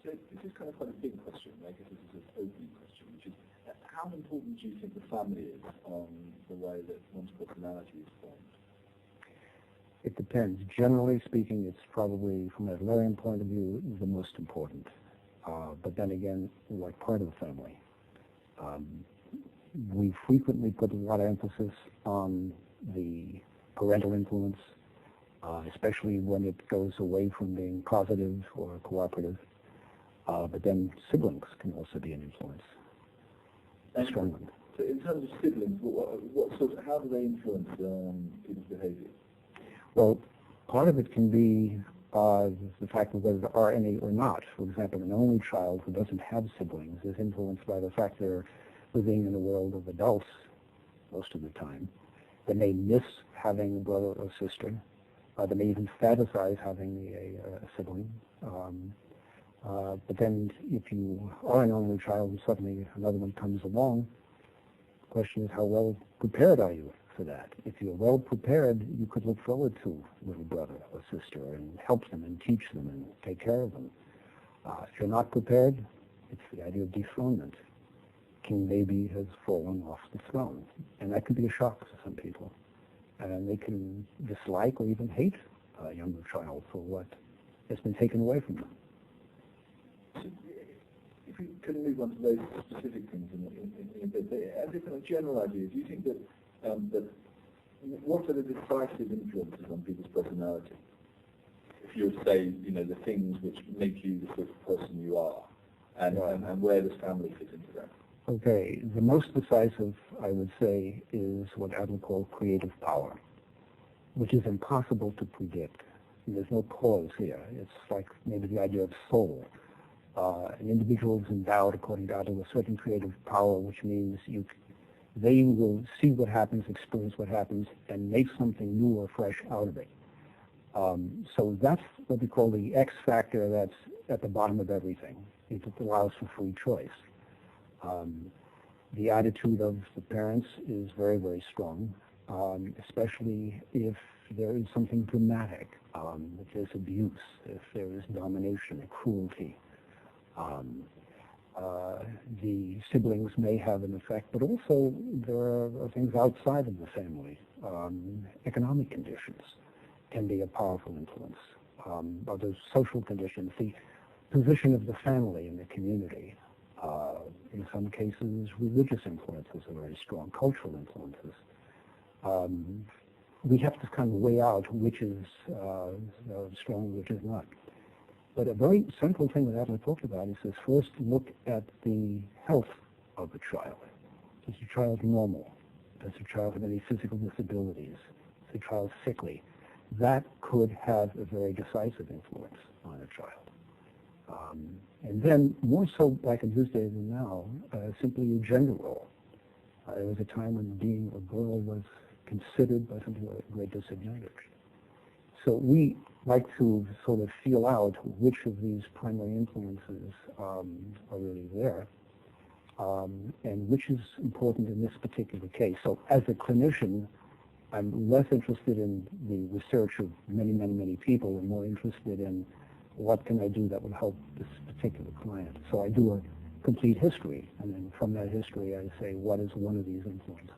So this is kind of quite a big question. I guess this is an opening question, which is how important do you think the family is on the way that one's personality is formed? It depends. Generally speaking, it's probably, from an Adlerian point of view, the most important. But then again, like part of the family. We frequently put a lot of emphasis on the parental influence, especially when it goes away from being positive or cooperative. But then siblings can also be an influence. A strong one. So in terms of siblings, how do they influence people's behavior? Well, part of it can be the fact of whether there are any or not. For example, an only child who doesn't have siblings is influenced by the fact they're living in a world of adults most of the time. They may miss having a brother or sister. They may even fantasize having a sibling. But then if you are an only child and suddenly another one comes along, the question is how well prepared are you for that? If you're well prepared, you could look forward to a little brother or sister and help them and teach them and take care of them. If you're not prepared, it's the idea of dethronement. King Baby has fallen off the throne, and that could be a shock to some people. And they can dislike or even hate a younger child for what has been taken away from them. If we can move on to those specific things in a bit, as a kind of general idea, do you think that what are the decisive influences on people's personality? If you were to say, the things which make you the sort of person you are, and where does family fit into that? Okay, the most decisive, I would say, is what Adler called creative power, which is impossible to predict. There's no cause here. It's like maybe the idea of soul. An individual is endowed, according to Adler, with certain creative power, which means they will see what happens, experience what happens, and make something new or fresh out of it. So that's what we call the X factor that's at the bottom of everything. It allows for free choice. The attitude of the parents is very, very strong, especially if there is something dramatic, if there's abuse, if there is domination or cruelty. The siblings may have an effect, but also there are things outside of the family. Economic conditions can be a powerful influence. Other social conditions, the position of the family in the community. In some cases, religious influences are very strong, cultural influences. We have to kind of weigh out which is strong, which is not. But a very central thing that Adler talked about is this first look at the health of the child. Is the child normal? Does the child have any physical disabilities? Is the child sickly? That could have a very decisive influence on a child. And then, more so like in these days and now, simply a gender role. There was a time when being a girl was considered by some people a great disadvantage. So we like to sort of feel out which of these primary influences are really there, and which is important in this particular case. So as a clinician, I'm less interested in the research of many, many, many people and more interested in what can I do that will help this particular client. So I do a complete history, and then from that history I say, what is one of these influences?